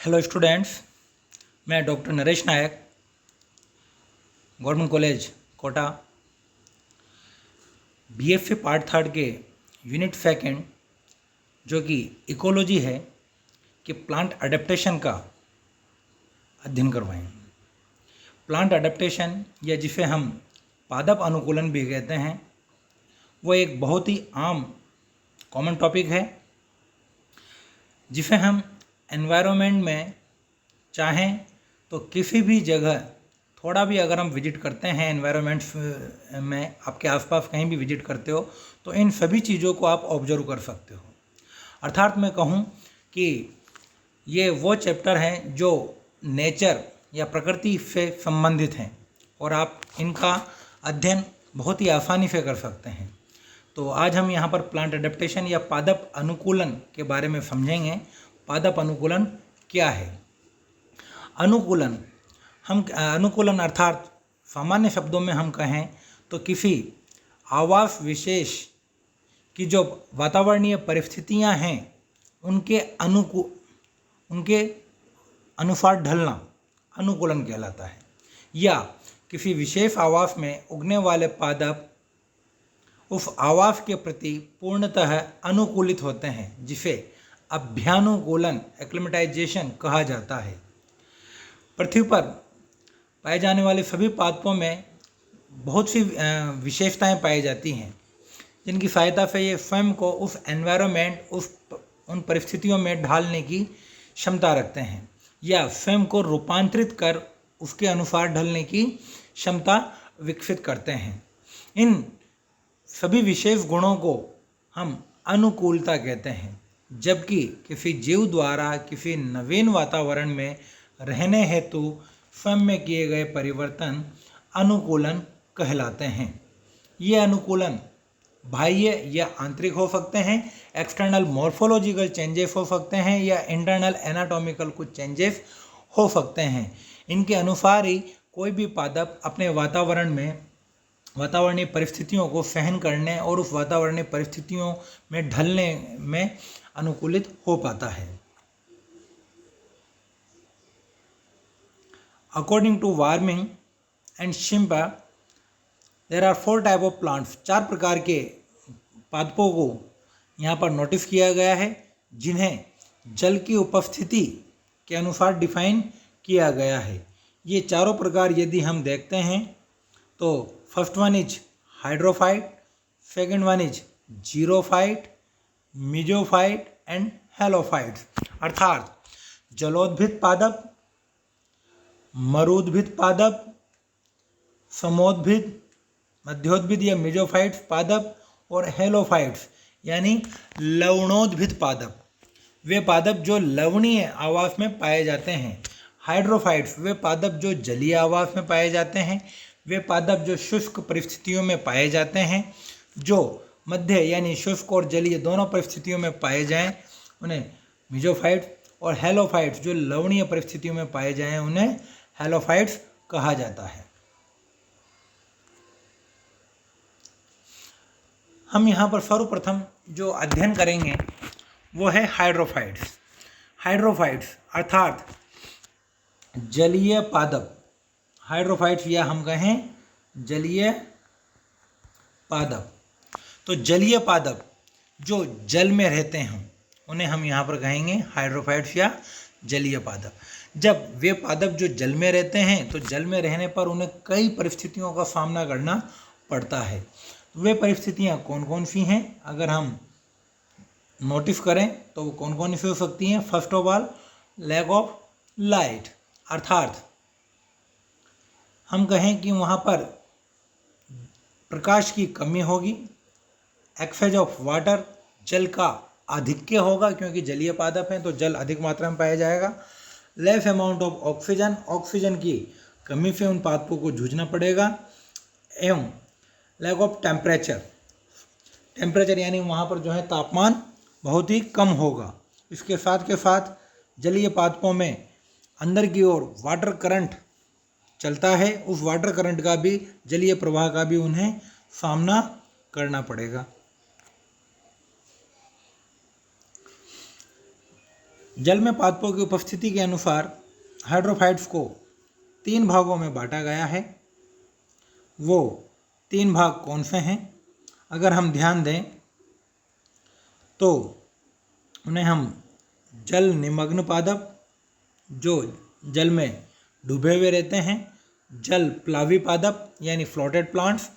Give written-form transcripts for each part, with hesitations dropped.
Hello students, मैं doctor Naresh Nayak, government college Kota, BFA part third के unit second जो कि इकोलॉजी है कि प्लांट अडेप्टेशन का अध्ययन करवाएंगे। प्लांट अडेप्टेशन या जिसे हम पादप अनुकूलन भी कहते हैं, वो एक बहुत ही आम कॉमन टॉपिक है जिसे हम एनवायरनमेंट में चाहें तो किसी भी जगह थोड़ा भी अगर हम विजिट करते हैं एनवायरनमेंट्स में, आपके आसपास कहीं भी विजिट करते हो तो इन सभी चीज़ों को आप ऑब्जर्व कर सकते हो। अर्थात मैं कहूँ कि ये वो चैप्टर हैं जो नेचर या प्रकृति से संबंधित हैं और आप इनका अध्ययन बहुत ही आसानी से कर सकते हैं। तो आज हम यहाँ पर प्लांट अडेप्टेशन या पादप अनुकूलन के बारे में समझेंगे। पादप अनुकूलन क्या है? अनुकूलन अर्थात सामान्य शब्दों में हम कहें तो किसी आवास विशेष की जो वातावरणीय परिस्थितियां हैं उनके अनुसार ढलना अनुकूलन कहलाता है। या किसी विशेष आवास में उगने वाले पादप उस आवास के प्रति पूर्णतः अनुकूलित होते हैं, जिसे अभ्यानुकूलन एक्लिमेटाइजेशन कहा जाता है। पृथ्वी पर पाए जाने वाले सभी पादपों में बहुत सी विशेषताएं पाई जाती हैं जिनकी सहायता से ये स्वयं को उस एनवायरनमेंट उन परिस्थितियों में ढालने की क्षमता रखते हैं या स्वयं को रूपांतरित कर उसके अनुसार ढलने की क्षमता विकसित करते हैं। इन सभी विशेष गुणों को हम अनुकूलता कहते हैं, जबकि किसी जीव द्वारा किसी नवीन वातावरण में रहने हेतु स्वयं में किए गए परिवर्तन अनुकूलन कहलाते हैं। ये अनुकूलन बाह्य या आंतरिक हो सकते हैं, एक्सटर्नल मॉर्फोलॉजिकल चेंजेस हो सकते हैं या इंटरनल एनाटॉमिकल कुछ चेंजेस हो सकते हैं। इनके अनुसार ही कोई भी पादप अपने वातावरणीय परिस्थितियों को सहन करने और उस वातावरणीय परिस्थितियों में ढलने में अनुकूलित हो पाता है। According to Warming and Shimpa, there are 4 type of plants। 4 प्रकार के पादपों को यहाँ पर नोटिस किया गया है जिन्हें जल की उपस्थिति के अनुसार डिफाइन किया गया है। ये चारों प्रकार यदि हम देखते हैं तो first one is hydrophyte, second one is xerophyte, mesophyte and halophyte. अर्थात जलोद्भिद पादप, मरुद्भिद पादप, समोद्भिद, मध्योद्भिद या मेजोफाइट्स पादप और हेलोफाइट्स यानी लवणोद्भिद पादप, वे पादप जो लवणीय आवास में पाए जाते हैं। हाइड्रोफाइट्स वे पादप जो जलीय आवास में पाए जाते हैं। वे पादप जो शुष्क परिस्थितियों में पाए जाते हैं। जो मध्य यानी शुष्क और जलीय दोनों परिस्थितियों में पाए जाएं उन्हें मेजोफाइट्स, और हेलोफाइट्स जो लवणीय परिस्थितियों में पाए जाएं उन्हें हेलोफाइट्स कहा जाता है। हम यहाँ पर सर्वप्रथम जो अध्ययन करेंगे वो है हाइड्रोफाइट्स। हाइड्रोफाइट्स अर्थात जलीय पादप। हाइड्रोफाइट्स या हम कहें जलीय पादप। तो जलीय पादप जो जल में रहते हैं उन्हें हम यहाँ पर कहेंगे हाइड्रोफाइट्स या जलीय पादप। जब वे पादप जो जल में रहते हैं तो जल में रहने पर उन्हें कई परिस्थितियों का सामना करना पड़ता है। वे परिस्थितियाँ कौन कौन सी हैं अगर हम नोटिस करें तो वो कौन कौन सी हो सकती हैं? First of all lack of light, अर्थात हम कहें कि वहाँ पर प्रकाश की कमी होगी। एक्सेस ऑफ वाटर, जल का आधिक्य होगा क्योंकि जलीय पादप हैं तो जल अधिक मात्रा में पाया जाएगा। Less amount of oxygen, oxygen की कमी से उन पादपों को जूझना पड़ेगा। एवं लैक ऑफ टेम्परेचर, टेम्परेचर यानी वहाँ पर जो है तापमान बहुत ही कम होगा। इसके साथ के साथ जलीय पादपों में अंदर की ओर वाटर करंट चलता है, उस वाटर करंट का भी, जलीय प्रवाह का भी उन्हें सामना करना पड़ेगा। जल में पादपों की उपस्थिति के अनुसार हाइड्रोफाइट्स को 3 भागों में बांटा गया है। वो 3 भाग कौन से हैं? अगर हम ध्यान दें तो उन्हें हम जल निमग्न पादप जो जल में डूबे हुए रहते हैं, जल प्लावी पादप यानी फ्लोटेड प्लांट्स,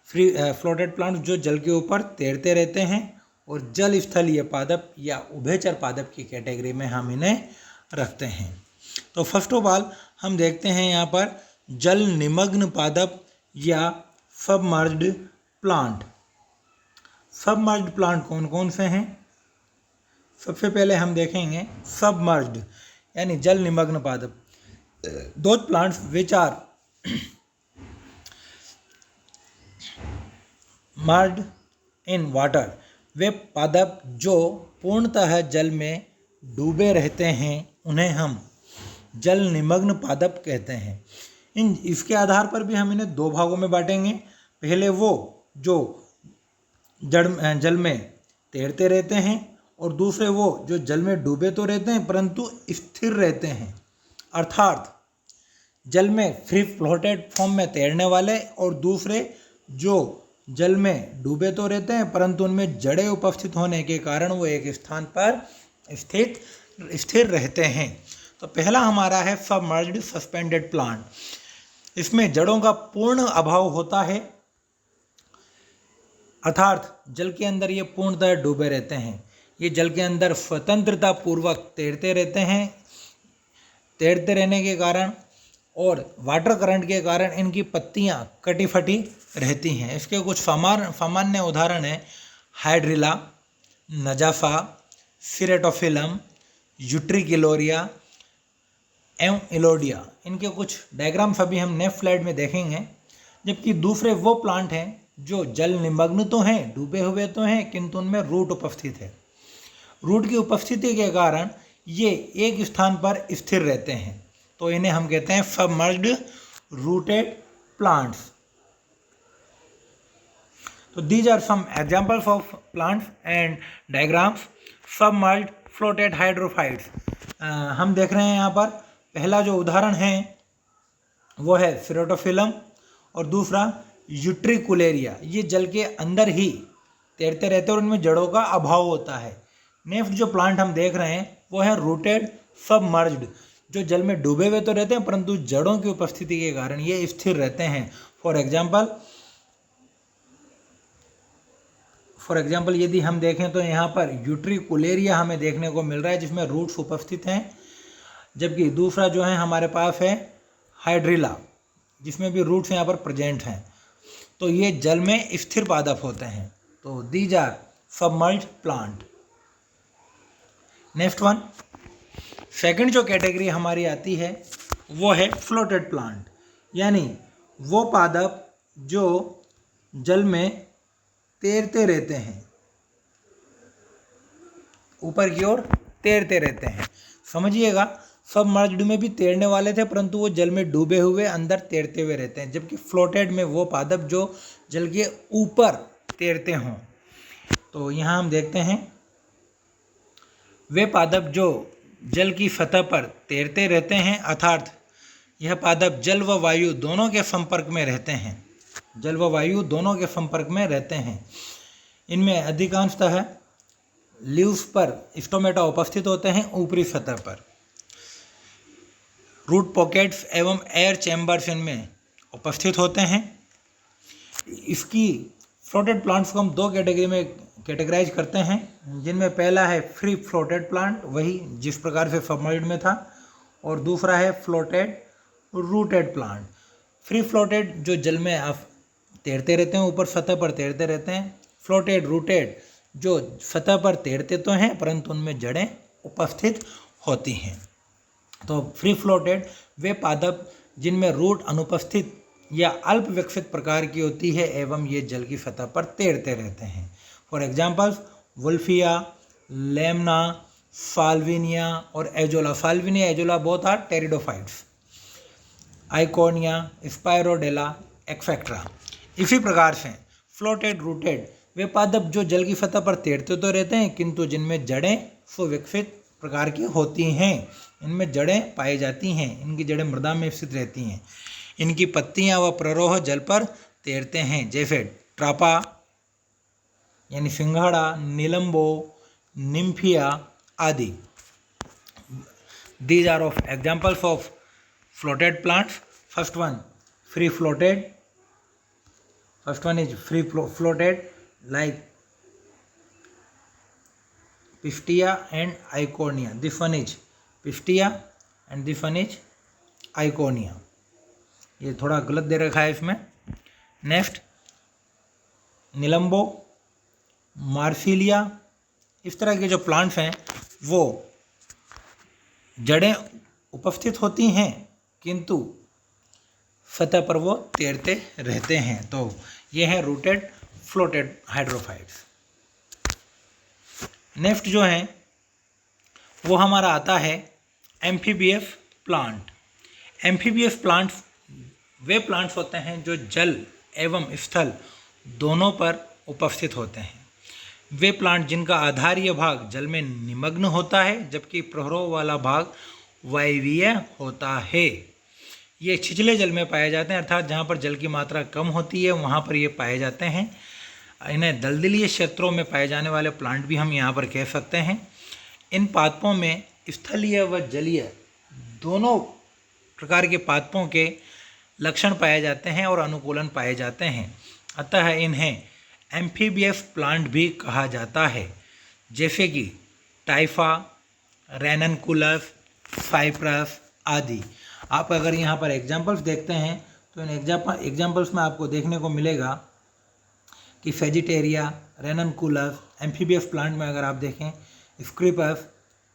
फ्लोटेड प्लांट्स जो जल के ऊपर तैरते रहते हैं, और जल स्थलीय पादप या उभयचर पादप की कैटेगरी में हम इन्हें रखते हैं। तो फर्स्ट ऑफ ऑल हम देखते हैं यहाँ पर जल निमग्न पादप या सबमर्ज्ड प्लांट। सबमर्ज्ड प्लांट कौन कौन से हैं? सबसे पहले हम देखेंगे सबमर्ज्ड यानी जल निमग्न पादप। Those plants which are merged in water, वे पादप जो पूर्णतः जल में डूबे रहते हैं उन्हें हम जल निमग्न पादप कहते हैं। इसके आधार पर भी हम इन्हें 2 भागों में बांटेंगे। पहले वो जो जल में तैरते रहते हैं, और दूसरे वो जो जल में डूबे तो रहते हैं परंतु स्थिर रहते हैं, अर्थात जल में फ्री फ्लोटेड फॉर्म में तैरने वाले, और दूसरे जो जल में डूबे तो रहते हैं परंतु उनमें जड़ें उपस्थित होने के कारण वो एक स्थान पर स्थिर रहते हैं। तो पहला हमारा है सबमर्ज्ड सस्पेंडेड प्लांट। इसमें जड़ों का पूर्ण अभाव होता है, अर्थात जल के अंदर ये पूर्णतः डूबे रहते हैं। ये जल के अंदर स्वतंत्रता पूर्वक तैरते रहते हैं। तैरते रहने के कारण और वाटर करंट के कारण इनकी पत्तियां कटी फटी रहती हैं। इसके कुछ सामान्य उदाहरण हैं हाइड्रिला, नजाफा, सिरेटोफिलम, यूट्रिकिलोरिया एवं इलोडिया। इनके कुछ डायग्राम्स अभी हम नेक्स्ट स्लाइड में देखेंगे। जबकि दूसरे वो प्लांट हैं जो जल निमग्न तो हैं, डूबे हुए तो हैं, किंतु उनमें रूट उपस्थित है। रूट की उपस्थिति के कारण ये एक स्थान पर स्थिर रहते हैं, तो इन्हें हम कहते हैं सबमर्ज्ड रूटेड प्लांट्स। तो these are some examples of plants and diagrams. Submerged floated hydrophytes हम देख रहे हैं यहाँ पर। पहला जो उदाहरण है वो है सिरेटोफिलम, और दूसरा यूट्रिकुलेरिया। ये जल के अंदर ही तैरते रहते हैं और उनमें जड़ों का अभाव होता है। नेक्स्ट जो प्लांट हम देख रहे हैं वो है रूटेड सबमर्ज्ड, जो जल में डूबे हुए तो रहते हैं परंतु जड़ों की उपस्थिति के कारण ये स्थिर रहते हैं। फॉर एग्जाम्पल यदि हम देखें तो यहाँ पर यूट्रिकुलेरिया हमें देखने को मिल रहा है जिसमें रूट्स उपस्थित हैं, जबकि दूसरा जो है हमारे पास है हाइड्रिला जिसमें भी रूट्स यहाँ पर प्रेजेंट हैं। तो ये जल में स्थिर पादप होते हैं। तो these are submerged plant. Next one, second जो कैटेगरी हमारी आती है वो है फ्लोटेड प्लांट, यानी वो पादप जो जल में तैरते रहते हैं, ऊपर की ओर तैरते रहते हैं। समझिएगा, सबमर्ज्ड में भी तैरने वाले थे परंतु वो जल में डूबे हुए अंदर तैरते हुए रहते हैं, जबकि फ्लोटेड में वो पादप जो जल के ऊपर तैरते हों। तो यहाँ हम देखते हैं वे पादप जो जल की सतह पर तैरते रहते हैं, अर्थात यह पादप जल व वायु दोनों के संपर्क में रहते हैं। जल व वायु दोनों के संपर्क में रहते हैं। इनमें अधिकांशतः लीव्स पर स्टोमेटा उपस्थित होते हैं ऊपरी सतह पर। रूट पॉकेट्स एवं एयर चैम्बर्स इनमें उपस्थित होते हैं। इसकी फ्लोटेड प्लांट्स को हम 2 कैटेगरी में कैटेगराइज करते हैं, जिनमें पहला है फ्री फ्लोटेड प्लांट, वही जिस प्रकार से सबमर्ज्ड में था, और दूसरा है floated rooted plant. Free floated जो जल में आप तैरते रहते हैं, ऊपर सतह पर तैरते रहते हैं। फ्लोटेड रूटेड जो सतह पर तैरते तो हैं परंतु उनमें जड़ें उपस्थित होती हैं। तो फ्री फ्लोटेड वे पादप जिनमें रूट अनुपस्थित या अल्प विकसित प्रकार की होती है एवं ये जल की सतह पर तैरते रहते हैं। For examples Wolffia, Lemna, Salvinia और Azolla. Salvinia, Azolla both are pteridophytes. आइकोनिया, स्पायरोडेला एक्सेट्रा। इसी प्रकार से फ्लोटेड रूटेड वे पादप जो जल की सतह पर तैरते तो रहते हैं किंतु जिनमें जड़ें सुविकसित प्रकार की होती हैं। इनमें जड़ें पाई जाती हैं। इनकी जड़ें मृदा में स्थित रहती हैं। इनकी पत्तियां व प्ररोह जल पर तैरते हैं, जैसे ट्रापा यानी सिंघाड़ा, नीलम्बो, निम्फिया आदि। These are of examples of floated plants. First one, free floated. First one is free floated like Pistia and Iconia. This one is Pistia and this one is Iconia. ये थोड़ा गलत दे रखा है इसमें। Next निलम्बो, Marsilea, इस तरह के जो प्लांट्स हैं वो जड़ें उपस्थित होती हैं किंतु सतह पर वो तैरते रहते हैं। तो ये है रूटेड फ्लोटेड हाइड्रोफाइट्स। नेक्स्ट जो है वो हमारा आता है एम्फीबियस प्लांट। एम्फीबियस प्लांट्स वे प्लांट्स होते हैं जो जल एवं स्थल दोनों पर उपस्थित होते हैं। वे प्लांट जिनका आधारीय भाग जल में निमग्न होता है जबकि प्रवाह वाला भाग वायवीय होता है। ये छिछले जल में पाए जाते हैं, अर्थात जहाँ पर जल की मात्रा कम होती है वहाँ पर ये पाए जाते हैं। इन्हें दलदलीय क्षेत्रों में पाए जाने वाले प्लांट भी हम यहाँ पर कह सकते हैं। इन पादपों में स्थलीय व जलीय दोनों प्रकार के पादपों के लक्षण पाए जाते हैं और अनुकूलन पाए जाते हैं, अतः इन्हें एम्फीबियस प्लांट भी कहा जाता है, जैसे कि टाइफा, रेननकुलस, साइप्रस आदि। आप अगर यहाँ पर एग्जाम्पल्स देखते हैं तो इन एग्जाम्पल्स में आपको देखने को मिलेगा कि सेजिटेरिया, रेननकुलस, एम्फीबियस प्लांट में अगर आप देखें स्क्रिपस,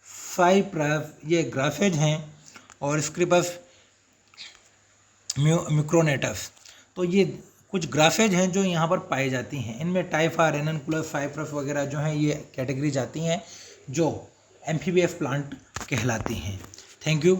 साइप्रस ये ग्रासेज हैं और स्क्रिपस मिक्रोनेटस। तो ये कुछ ग्रासेज हैं जो यहाँ पर पाई जाती हैं। इनमें टाइफा, रेननकुलस, साइप्रस वगैरह जो हैं ये कैटेगरी जाती हैं जो एम्फीबियस प्लांट कहलाती हैं। Thank you.